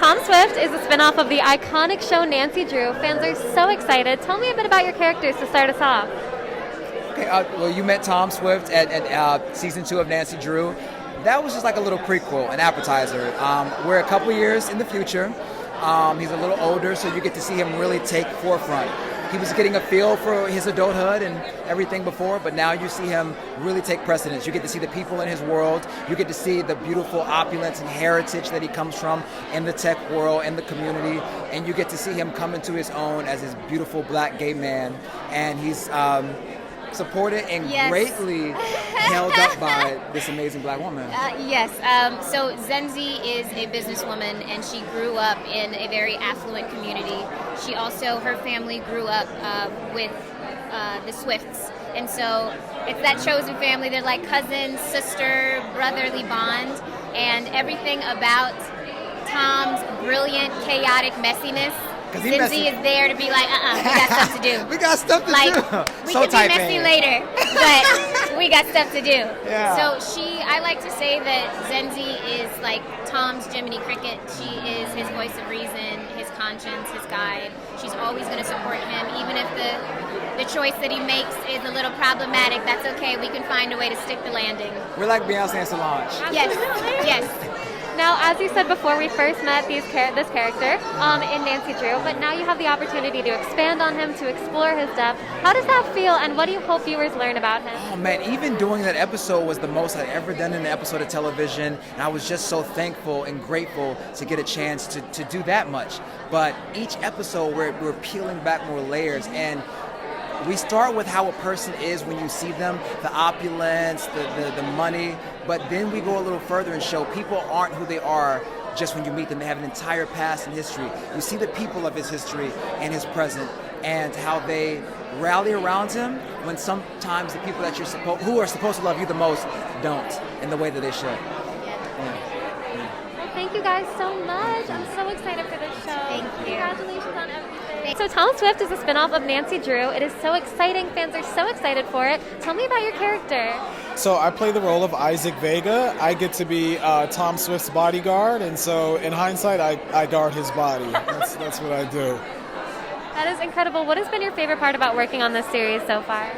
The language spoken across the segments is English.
Tom Swift is a spinoff of the iconic show Nancy Drew. Fans are so excited. Tell me a bit about your characters to start us off. Okay, well, you met Tom Swift at season 2 of Nancy Drew. That was just like a little prequel, an appetizer. We're a couple years in the future. He's a little older, so you get to see him really take forefront. He was getting a feel for his adulthood and everything before, but now you see him really take precedence. You get to see the people in his world. You get to see the beautiful opulence and heritage that he comes from in the tech world and the community, and you get to see him come into his own as this beautiful black gay man, and he's supported and greatly held up by this amazing black woman. Yes. So Zenzi is a businesswoman, and she grew up in a very affluent community. She also, her family grew up with the Swifts. And so it's that chosen family. They're like cousins, sister, brotherly bond. And everything about Tom's brilliant, chaotic messiness, Zenzi is there to be like, we got stuff to do. We got stuff to do. We could be messy later, but we got stuff to do. Yeah. So I like to say that Zenzi is like Tom's Jiminy Cricket. She is his voice of reason, his conscience, his guide. She's always going to support him, even if the choice that he makes is a little problematic. That's okay. We can find a way to stick the landing. We're like Beyonce and Solange. Yes. Yes. Now, as you said before, we first met this character in Nancy Drew, but now you have the opportunity to expand on him, to explore his depth. How does that feel, and what do you hope viewers learn about him? Oh man, even doing that episode was the most I'd ever done in an episode of television, and I was just so thankful and grateful to get a chance to do that much. But each episode, we're peeling back more layers, and we start with how a person is when you see them, the opulence, the money, but then we go a little further and show people aren't who they are just when you meet them. They have an entire past and history. You see the people of his history and his present, and how they rally around him when sometimes the people that who are supposed to love you the most don't in the way that they should. Well, thank you guys so much. I'm so excited for this show. Thank you. Congratulations on everything. So Tom Swift is a spinoff of Nancy Drew. It is so exciting. Fans are so excited for it. Tell me about your character. So I play the role of Isaac Vega. I get to be Tom Swift's bodyguard, and so in hindsight, I guard his body. That's what I do. That is incredible. What has been your favorite part about working on this series so far?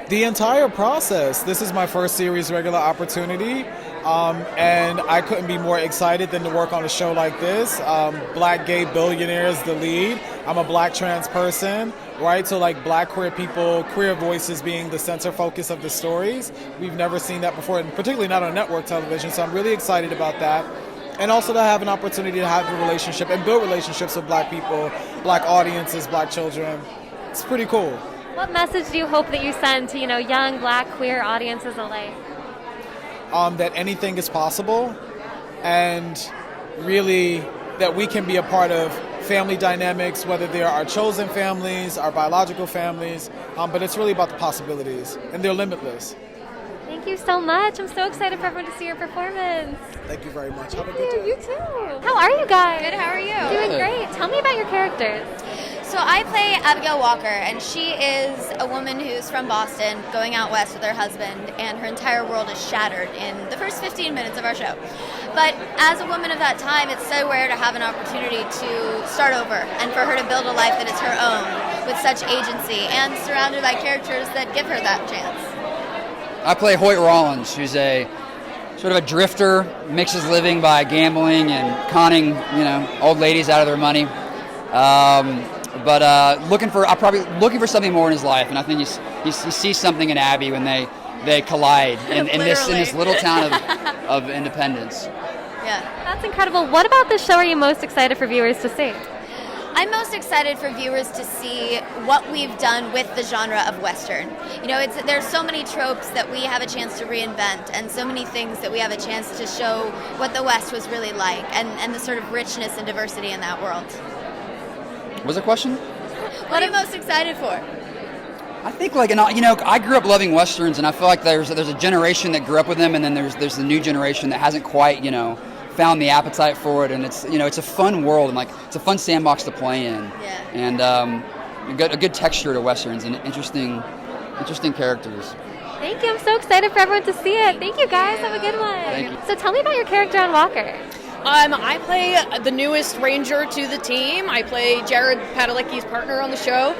The entire process. This is my first series regular opportunity, and I couldn't be more excited than to work on a show like this. Black gay billionaire is the lead. I'm a black trans person, right? So like black queer people, queer voices being the center focus of the stories. We've never seen that before, and particularly not on network television, so I'm really excited about that. And also to have an opportunity to have a relationship and build relationships with black people, black audiences, black children. It's pretty cool. What message do you hope that you send to, young black queer audiences alike? That anything is possible, and really that we can be a part of family dynamics, whether they are our chosen families, our biological families, but it's really about the possibilities, and they're limitless. Thank you so much. I'm so excited for everyone to see your performance. Thank you very much. Have a Thank good day. you. You too. How are you guys? Good, how are you? Doing great. Tell me about your characters. So I play Abigail Walker, and she is a woman who's from Boston, going out west with her husband, and her entire world is shattered in the first 15 minutes of our show. But as a woman of that time, it's so rare to have an opportunity to start over, and for her to build a life that is her own with such agency, and surrounded by characters that give her that chance. I play Hoyt Rollins, who's a sort of a drifter, makes his living by gambling and conning, old ladies out of their money. But looking for something more in his life, and I think he sees something in Abby when they collide in this little town of Independence. Yeah, that's incredible. What about this show are you most excited for viewers to see? I'm most excited for viewers to see what we've done with the genre of Western. There's so many tropes that we have a chance to reinvent, and so many things that we have a chance to show what the West was really like, and the sort of richness and diversity in that world. What's the question? What are you most excited for? I think I grew up loving Westerns, and I feel like there's a generation that grew up with them, and then there's the new generation that hasn't quite, found the appetite for it, and it's a fun world, and it's a fun sandbox to play in, and a good texture to Westerns and interesting characters. Thank you. I'm so excited for everyone to see it. Thank you guys. Have a good one. Thank you. So tell me about your character on Walker. I play the newest ranger to the team. I play Jared Padalecki's partner on the show.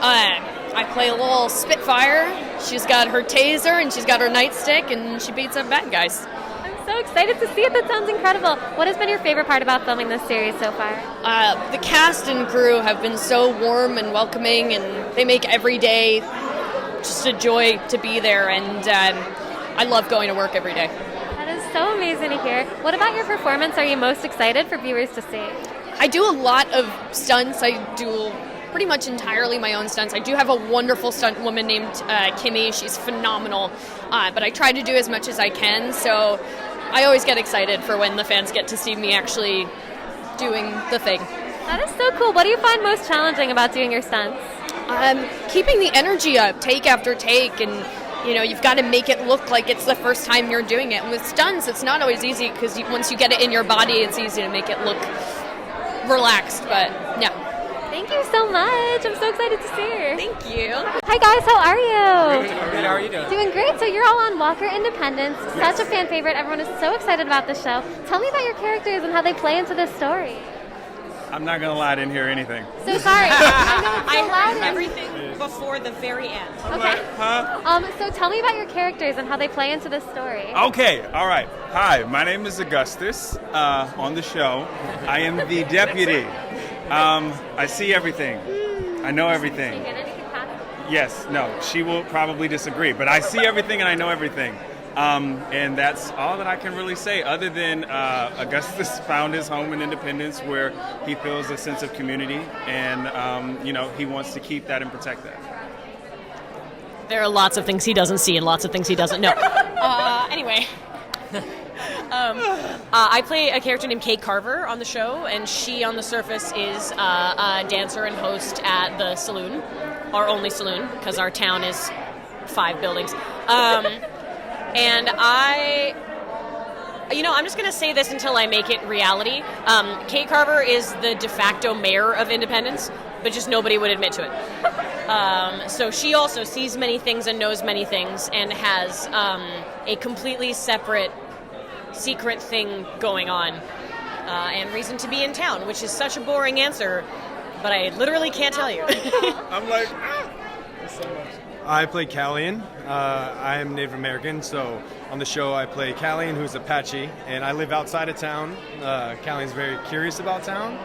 I play a little Spitfire. She's got her taser and she's got her nightstick and she beats up bad guys. I'm so excited to see it. That sounds incredible. What has been your favorite part about filming this series so far? The cast and crew have been so warm and welcoming, and they make every day just a joy to be there, and I love going to work every day. That is so amazing to hear. What about your performance are you most excited for viewers to see? I do a lot of stunts. I do pretty much entirely my own stunts. I do have a wonderful stunt woman named Kimmy. She's phenomenal, but I try to do as much as I can, so I always get excited for when the fans get to see me actually doing the thing. That is so cool. What do you find most challenging about doing your stunts? Keeping the energy up, take after take, and you've got to make it look like it's the first time you're doing it. And with stunts, it's not always easy because once you get it in your body, it's easy to make it look relaxed. But yeah. Thank you so much. I'm so excited to see her. Thank you. Hi guys, how are you? Good, how are you doing? Doing great. So you're all on Walker Independence. Such a fan favorite. Everyone is so excited about the show. Tell me about your characters and how they play into this story. I'm not gonna lie, I didn't hear anything. So sorry. I know it's so loud. Everything before the very end. Okay. Huh? So tell me about your characters and how they play into this story. Okay, all right. Hi, my name is Augustus. On the show, I am the deputy. I see everything. I know everything. Yes, no, she will probably disagree, but I see everything and I know everything. And that's all that I can really say, other than Augustus found his home in Independence where he feels a sense of community, and he wants to keep that and protect that. There are lots of things he doesn't see and lots of things he doesn't know. Anyway. I play a character named Kate Carver on the show, and she on the surface is a dancer and host at the saloon, our only saloon, because our town is 5 buildings. And I'm just going to say this until I make it reality. Kate Carver is the de facto mayor of Independence, but just nobody would admit to it. So she also sees many things and knows many things and has a completely separate secret thing going on and reason to be in town, which is such a boring answer, but I literally can't tell you. I'm like, I play Callian. I am Native American, so on the show I play Callian, who's Apache, and I live outside of town. Callian's very curious about town.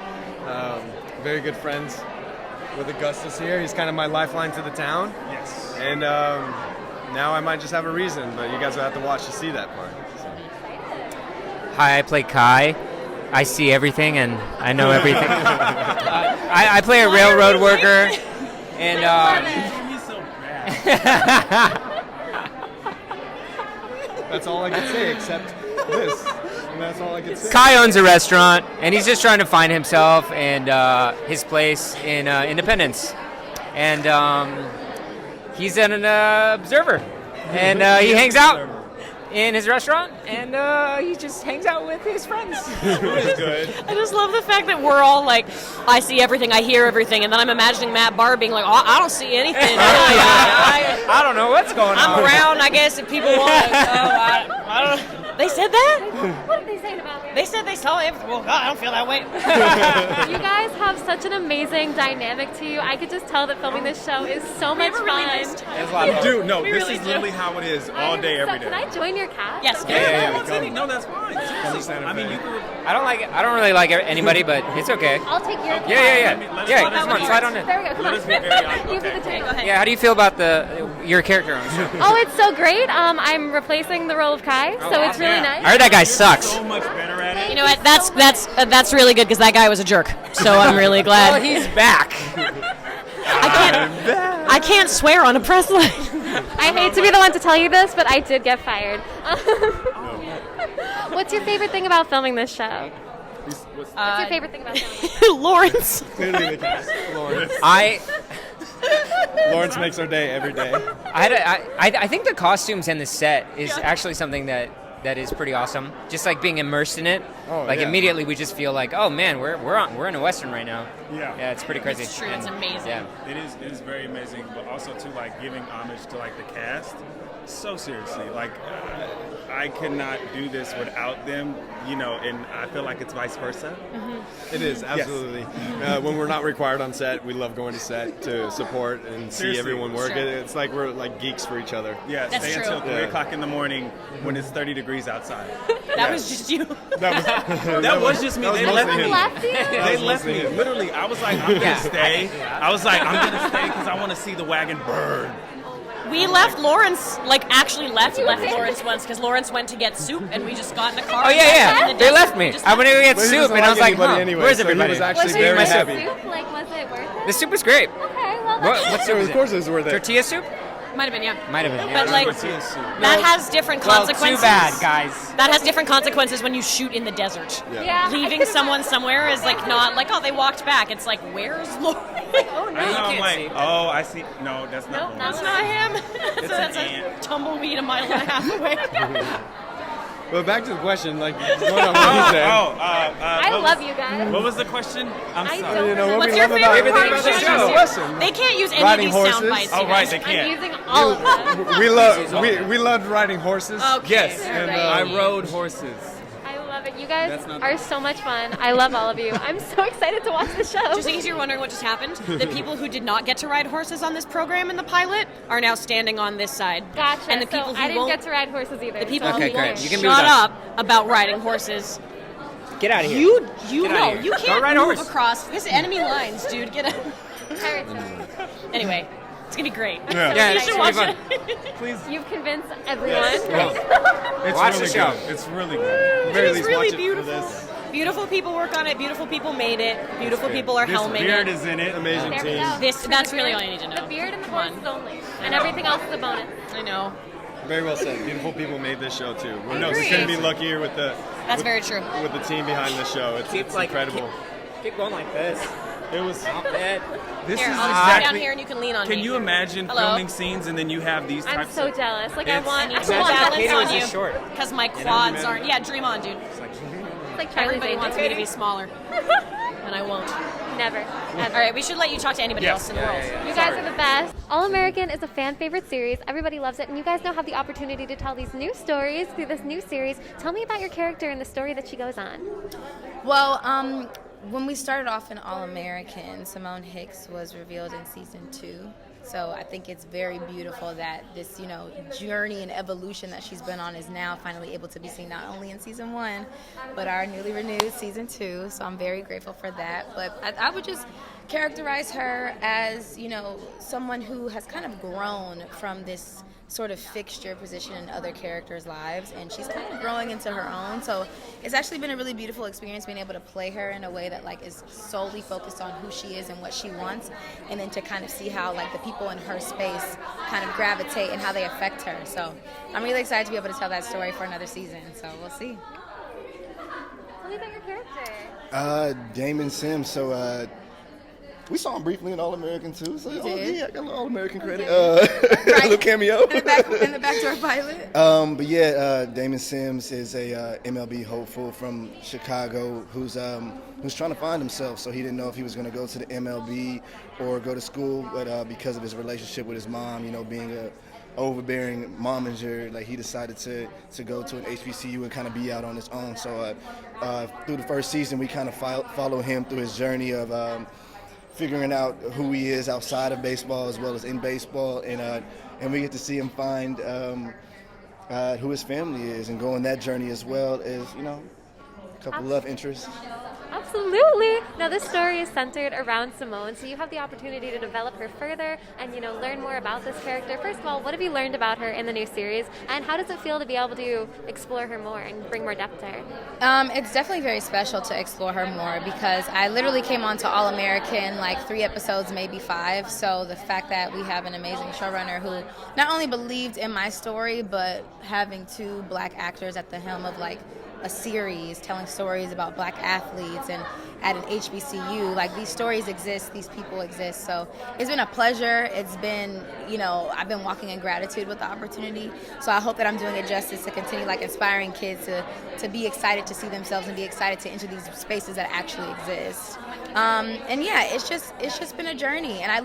Very good friends with Augustus here. He's kind of my lifeline to the town. yes. And now I might just have a reason, but you guys will have to watch to see that part. So. Hi, I play Kai. I see everything and I know everything. I play a railroad worker, and That's all I can say, except this. And that's all I can say. Kai owns a restaurant, and he's just trying to find himself and his place in Independence. And he's an observer, and he hangs out in his restaurant, and he just hangs out with his friends. It's good. I just love the fact that we're all like, I see everything, I hear everything, and then I'm imagining Matt Barr being like, oh, I don't see anything. I don't know what's going on. I'm around, I guess, if people want to. I don't know. They said that? What are they saying about me? They said they saw everything. Well, God, I don't feel that way. You guys have such an amazing dynamic to you. I could just tell that filming this show is so much fun. You do. No, We this really is do. literally how it is all day, every day. Can I join your cast? Yes. No, that's fine. I mean, you can. I don't really like anybody, but it's okay. I'll take your cast. Yeah, come on, slide on in. There we go. Come Let on. us be very honest. You do the take. Go ahead. Yeah, how do you feel about your character on the show? Oh, it's so great. I'm replacing the role of Kai, so it's really nice. I heard that guy sucks. So much better at it. You know what? That's really good because that guy was a jerk. So I'm really glad. Well, he's back. I can't swear on a press line. I hate to be the one to tell you this, but I did get fired. What's your favorite thing about filming this show? What's your favorite thing about filming this show? Lawrence. Clearly the cast. Lawrence. Lawrence makes our day every day. I think the costumes and the set is actually something that is pretty awesome. Just like being immersed in it. Oh, like yeah. immediately we just feel like, oh man, we're in a Western right now. Yeah, it's pretty crazy. It's true. It's amazing. Yeah. It is very amazing, but also too like giving homage to like the cast. So seriously, like I could not do this without them, you know, and I feel like it's vice versa. It is, absolutely. When we're not required on set, we love going to set to support and see Seriously. everyone work. Sure. It's like we're like geeks for each other. Yeah, That's stay true. until 3 o'clock in the morning when it's 30 degrees outside. That was just you. That was just me. They left me. Left you? They left me. Literally, I was like, I'm gonna stay. I was like, I'm gonna stay because I want to see the wagon burn. We left Lawrence, like actually left Lawrence once because Lawrence went to get soup and we just got in a car. Oh, and yeah. went in the They desert. left me. Just I went to go get But he soup, doesn't and I was like, anybody huh, anyway, where's so everybody? He was actually Was very it happy. soup? Like, was it worth it? The soup was great. Okay, well, that's What soup is Of course it was worth it. Tortilla soup? Might have been, yeah. Might have been. But like that has different Well, consequences. too bad, guys. That has different consequences when you shoot in the desert. Yeah, Leaving someone somewhere is like not like, oh, they walked back. It's like, where's Lawrence? Like, oh no, I know, you I'm can't like, see. oh, I see. No, that's not. that's not him. It's So that's an a ant. tumbleweed a mile and a half away. But back to the question, like, going on what he said. I love you guys. What was the question? I'm I sorry. don't You know, what What's we your love about favorite part everything of about the the show? show. They can't use any Riding of these sound horses. bites. Oh, you right, guys. they I'm can't. using all of them. We loved riding horses. Okay. Yes. And, I rode horses. I love it. You guys That's not- are so much fun. I love all of you. I'm so excited to watch the show. Just in case you're wondering what just happened, the people who did not get to ride horses on this program in the pilot are now standing on this side. Gotcha. And the people so who I didn't won't, get to ride horses either. the people so Okay, who great. won't You can be shut with us. up about riding horses. Get out of here. You Get outta know, here. you Go can't ride a move horse. across. This enemy lines, dude. Get out. Territory. Anyway, it's gonna be great. Yeah, You it's should gonna be watch fun. it. Please. You've convinced everyone. It's Watch really the show. good. It's really good. Very It is least really watch it for beautiful. this. Beautiful people work on it. Beautiful people made it. Beautiful people are This helming beard it. is in it. Amazing There we team. go. That's really all you need to know. The beard and the Come on. horses only. And everything else is a bonus. I know. Very well said. Beautiful people made this show too. Well, no, we agree. couldn't be luckier with the. That's with, very true. With the team behind the show, it's incredible. Keep going like this. It was. Bed. This Here, is I'll just sit down exactly. here and you can lean on me. Can you imagine Hello? filming scenes and then you have these I'm types so of? jealous. Like, It's- I Need want some Imagine balance Katie on was you this short. because my quads aren't. Yeah, dream on, dude. It's like Charlie's Everybody wants me to be smaller, and I won't. Never. All right, we should let you talk to anybody else in the world. You guys are the best. All American is a fan favorite series. Everybody loves it, and you guys now have the opportunity to tell these new stories through this new series. Tell me about your character and the story that she goes on. Well, when we started off in All American, Simone Hicks was revealed in season 2. So I think it's very beautiful that this, journey and evolution that she's been on is now finally able to be seen not only in season 1, but our newly renewed season 2. So I'm very grateful for that. But I would just characterize her as, someone who has kind of grown from this sort of fixture position in other characters' lives, and she's kind of growing into her own. So it's actually been a really beautiful experience being able to play her in a way that is solely focused on who she is and what she wants, and then to kind of see how the people in her space kind of gravitate and how they affect her. So I'm really excited to be able to tell that story for another season. So we'll see. Tell me about your character. Damon Sims. So we saw him briefly in All American too. So did? yeah, I got a little All American credit. Right. A little cameo. In the backdoor pilot. But yeah, Damon Sims is a MLB hopeful from Chicago who's trying to find himself. So he didn't know if he was going to go to the MLB or go to school, but because of his relationship with his mom, being a overbearing momager, he decided to go to an HBCU and kind of be out on his own. So through the first season, we kind of follow him through his journey of figuring out who he is outside of baseball as well as in baseball, and we get to see him find who his family is and go on that journey as well as a couple of love interests. Absolutely. Now, this story is centered around Simone, so you have the opportunity to develop her further and, learn more about this character. First of all, what have you learned about her in the new series, and how does it feel to be able to explore her more and bring more depth to her? It's definitely very special to explore her more because I literally came on to All American 3 episodes, maybe 5. So the fact that we have an amazing showrunner who not only believed in my story, but having 2 black actors at the helm of a series telling stories about black athletes and at an HBCU. Like, these stories exist, these people exist. So it's been a pleasure. It's been, I've been walking in gratitude with the opportunity. So I hope that I'm doing it justice to continue like inspiring kids to be excited to see themselves and be excited to enter these spaces that actually exist. And yeah, it's just been a journey, and I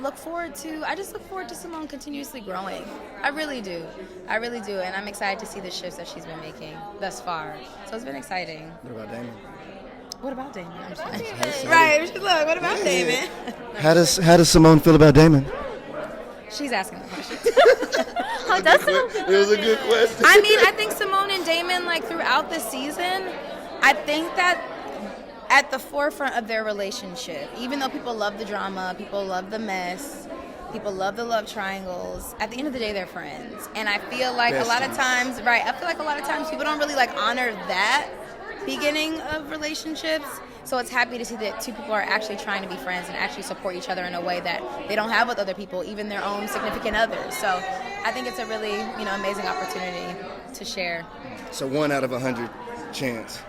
just look forward to Simone continuously growing. I really do, and I'm excited to see the shifts that she's been making thus far. So it's been exciting. What about Damon? What about Damon? I'm sorry. Right, look. What about Damon? How does Simone feel about Damon? She's asking the question. How does Simone feel? It was a good question. I mean, I think Simone and Damon, like throughout the season, I think that at the forefront of their relationship, even though people love the drama, people love the mess, people love the love triangles, at the end of the day, they're friends. And I feel like a lot of times people don't really like honor that beginning of relationships. So it's happy to see that two people are actually trying to be friends and actually support each other in a way that they don't have with other people, even their own significant others. So I think it's a really, amazing opportunity to share. So 1 out of 100 chance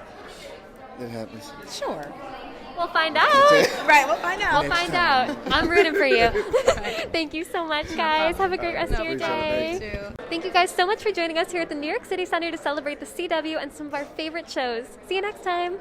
it happens. Sure. We'll find out. Right, we'll find out. We'll find out. I'm rooting for you. Thank you so much, guys. Have a great rest of your day. Thank you guys so much for joining us here at the New York City Center to celebrate the CW and some of our favorite shows. See you next time.